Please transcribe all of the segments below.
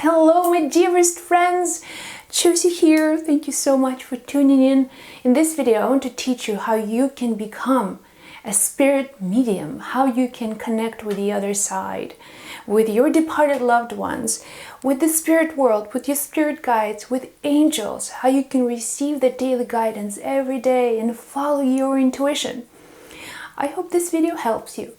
Hello, my dearest friends! Josie here. Thank you so much for tuning in. In this video, I want to teach you how you can become a spirit medium, how you can connect with the other side, with your departed loved ones, with the spirit world, with your spirit guides, with angels, how you can receive the daily guidance every day and follow your intuition. I hope this video helps you.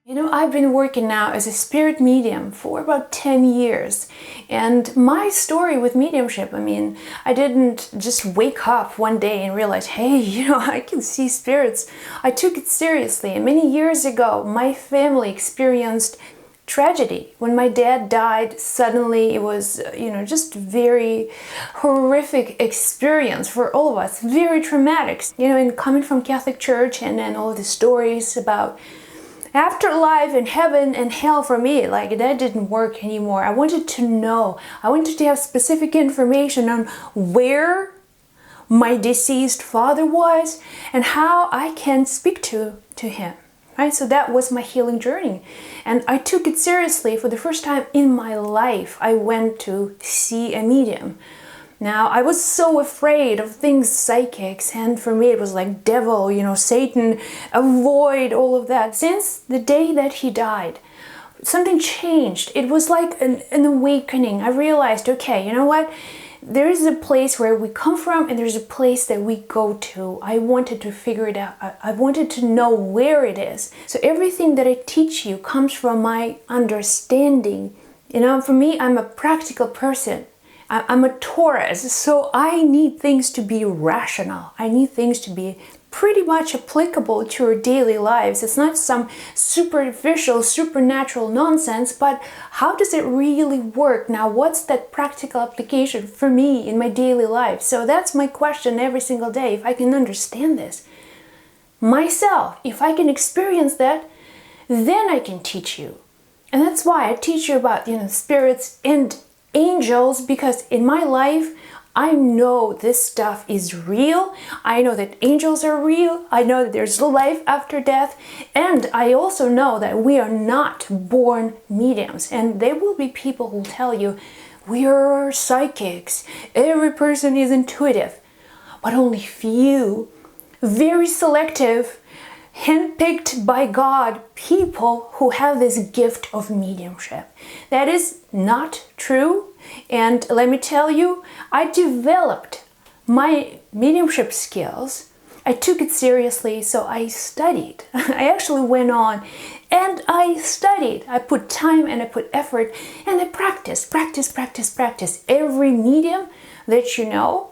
You know, I've been working now as a spirit medium for about 10 years. And my story with mediumship, I didn't just wake up one day and realize, hey, I can see spirits. I took it seriously. And many years ago, my family experienced tragedy. When my dad died, suddenly it was, just very horrific experience for all of us. Very traumatic. And coming from Catholic Church and then all the stories about afterlife and heaven and hell, for me, that didn't work anymore. I wanted to know. I wanted to have specific information on where my deceased father was and how I can speak to him. Right? So that was my healing journey. And I took it seriously. For the first time in my life, I went to see a medium. Now, I was so afraid of things psychics, and for me it was like devil, Satan, avoid all of that. Since the day that he died, something changed. It was like an awakening. I realized, okay, you know what? There is a place where we come from and there's a place that we go to. I wanted to figure it out. I wanted to know where it is. So everything that I teach you comes from my understanding. For me, I'm a practical person. I'm a Taurus, so I need things to be rational. I need things to be pretty much applicable to your daily lives. It's not some superficial, supernatural nonsense, but how does it really work? Now, what's that practical application for me in my daily life? So that's my question every single day. If I can understand this myself, if I can experience that, then I can teach you. And that's why I teach you about, spirits and angels, because in my life, I know this stuff is real. I know that angels are real. I know that there's life after death. And I also know that we are not born mediums. And there will be people who tell you, we are psychics. Every person is intuitive. But only few, very selective, handpicked by God, people who have this gift of mediumship. That is not true. And let me tell you, I developed my mediumship skills. I took it seriously, so I studied. I actually went on and I studied. I put time and I put effort and I practiced. Every medium that you know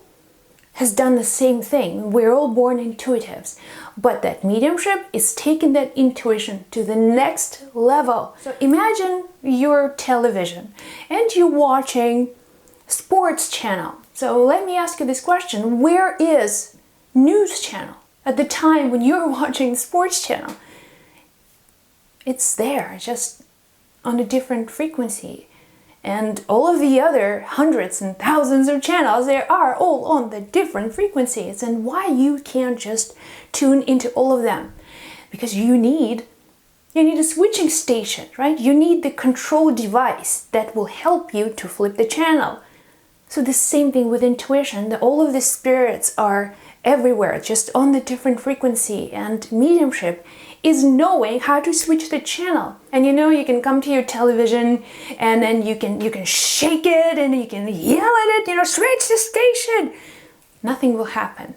has done the same thing. We're all born intuitives. But that mediumship is taking that intuition to the next level. So imagine your television and you're watching sports channel. So let me ask you this question. Where is news channel at the time when you're watching sports channel? It's there, just on a different frequency. And all of the other hundreds and thousands of channels, they are all on the different frequencies. And why you can't just tune into all of them? Because you need a switching station, right? You need the control device that will help you to flip the channel. So the same thing with intuition. All of the spirits are everywhere, just on the different frequency. And mediumship is knowing how to switch the channel. And you can come to your television and then you can shake it and you can yell at it, switch the station. Nothing will happen.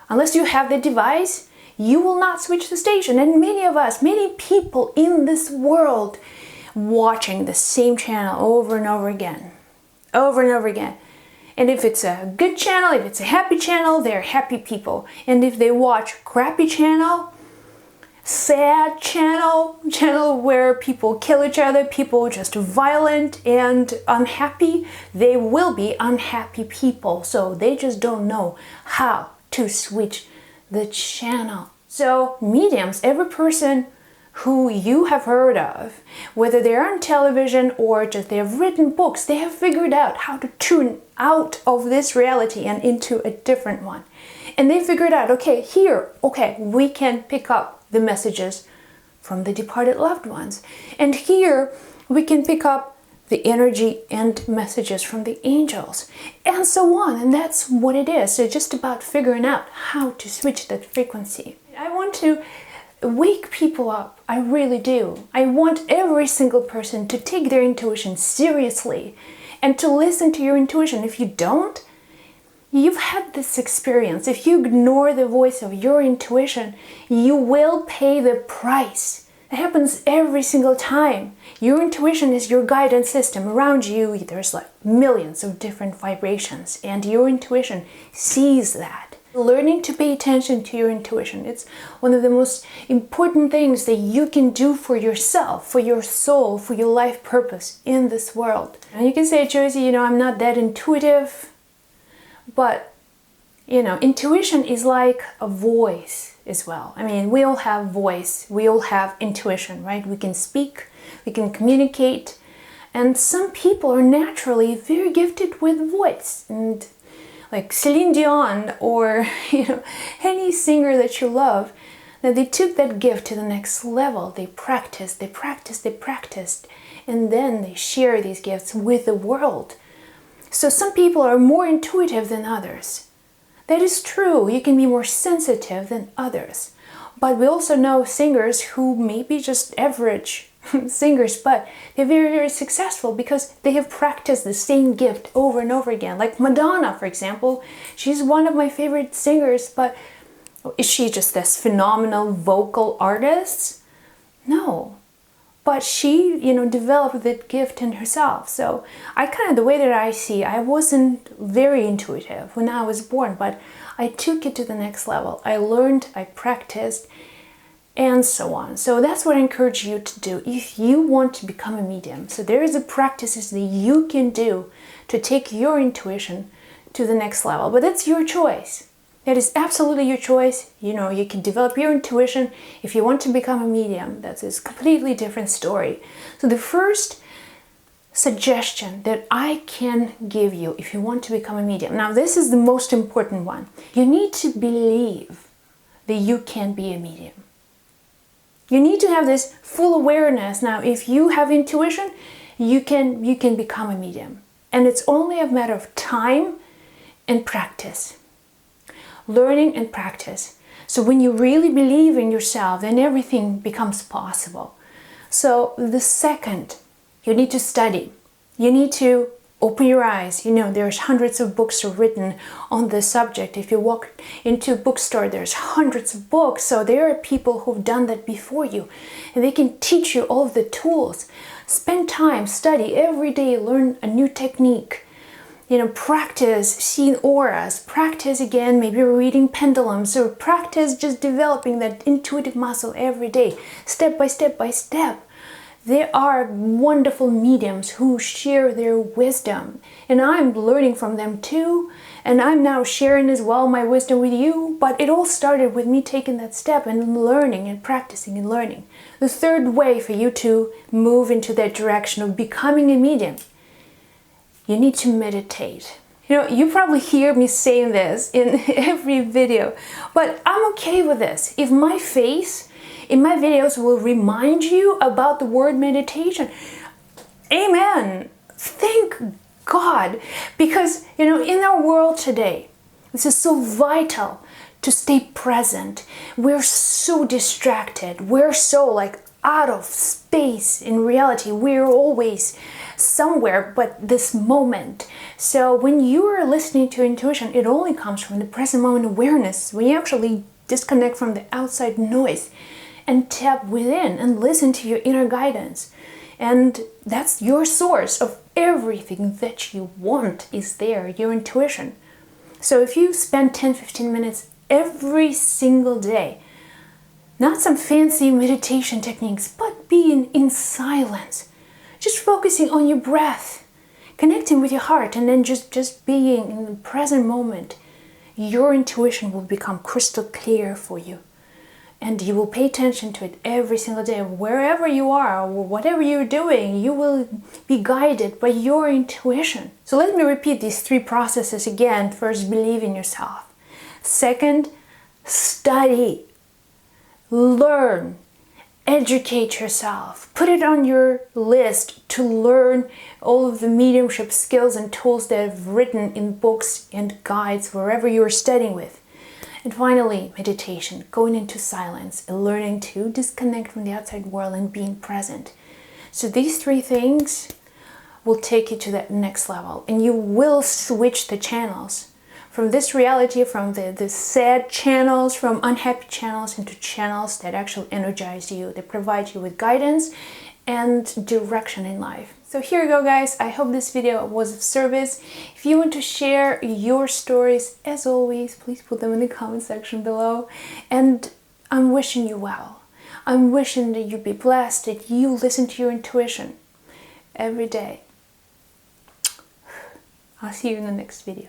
Unless you have the device, you will not switch the station. And many people in this world watching the same channel over and over again. And if it's a good channel, if it's a happy channel, they're happy people. And if they watch crappy channel, sad channel where people kill each other, people just violent and unhappy, they will be unhappy people. So they just don't know how to switch the channel. So mediums, every person who you have heard of, whether they're on television or just they have written books, they have figured out how to tune out of this reality and into a different one. And they figured out, okay, we can pick up the messages from the departed loved ones. And here we can pick up the energy and messages from the angels, and so on. And that's what it is. So just about figuring out how to switch that frequency. I want to wake people up. I really do. I want every single person to take their intuition seriously and to listen to your intuition. If you don't, you've had this experience. If you ignore the voice of your intuition, you will pay the price. It happens every single time. Your intuition is your guidance system. Around you, there's like millions of different vibrations, and your intuition sees that. Learning to pay attention to your intuition, it's one of the most important things that you can do for yourself, for your soul, for your life purpose in this world. And you can say, Josie, I'm not that intuitive, but intuition is like a voice as well. I mean, we all have voice, we all have intuition, right? We can speak, we can communicate, and some people are naturally very gifted with voice. And like Celine Dion or any singer that you love, that they took that gift to the next level. They practiced, and then they share these gifts with the world. So some people are more intuitive than others. That is true. You can be more sensitive than others. But we also know singers who may be just average singers, but they're very, very successful because they have practiced the same gift over and over again. Like Madonna, for example, she's one of my favorite singers, but is she just this phenomenal vocal artist? No. But she, developed that gift in herself. So the way that I see, I wasn't very intuitive when I was born, but I took it to the next level. I learned, I practiced, and so on. So that's what I encourage you to do if you want to become a medium. So there is a practices that you can do to take your intuition to the next level, but that's your choice. That is absolutely your choice. You can develop your intuition if you want to become a medium. That's a completely different story. So the first suggestion that I can give you if you want to become a medium, now this is the most important one. You need to believe that you can be a medium. You need to have this full awareness. Now, if you have intuition, you can become a medium. And it's only a matter of time and practice. Learning and practice. So when you really believe in yourself, then everything becomes possible. So the second, you need to study. You need to open your eyes. There's hundreds of books written on this subject. If you walk into a bookstore, there's hundreds of books. So there are people who've done that before you, and they can teach you all of the tools. Spend time, study every day, learn a new technique. Practice seeing auras, practice again, maybe reading pendulums, or practice just developing that intuitive muscle every day, step by step by step. There are wonderful mediums who share their wisdom, and I'm learning from them too, and I'm now sharing as well my wisdom with you, but it all started with me taking that step and learning and practicing and learning. The third way for you to move into that direction of becoming a medium, you need to meditate. You probably hear me saying this in every video, but I'm okay with this. If my face in my videos will remind you about the word meditation, amen. Thank God. Because, in our world today, this is so vital to stay present. We're so distracted. We're so out of space in reality. We're always somewhere but this moment. So when you are listening to intuition, it only comes from the present moment awareness. When you actually disconnect from the outside noise and tap within and listen to your inner guidance. And that's your source of everything that you want is there, your intuition. So if you spend 10-15 minutes every single day, not some fancy meditation techniques, but being in silence, just focusing on your breath, connecting with your heart, and then just being in the present moment, your intuition will become crystal clear for you. and you will pay attention to it every single day. Wherever you are, or whatever you're doing, you will be guided by your intuition. So let me repeat these 3 processes again. First, believe in yourself. Second, study, learn, educate yourself. Put it on your list to learn all of the mediumship skills and tools that I've written in books and guides wherever you're studying with. And finally, meditation, going into silence and learning to disconnect from the outside world and being present. So these 3 things will take you to that next level, and you will switch the channels from this reality, from the sad channels, from unhappy channels, into channels that actually energize you, that provide you with guidance and direction in life. So here you go, guys. I hope this video was of service. If you want to share your stories, as always, please put them in the comment section below. And I'm wishing you well. I'm wishing that you be blessed, that you listen to your intuition every day. I'll see you in the next video.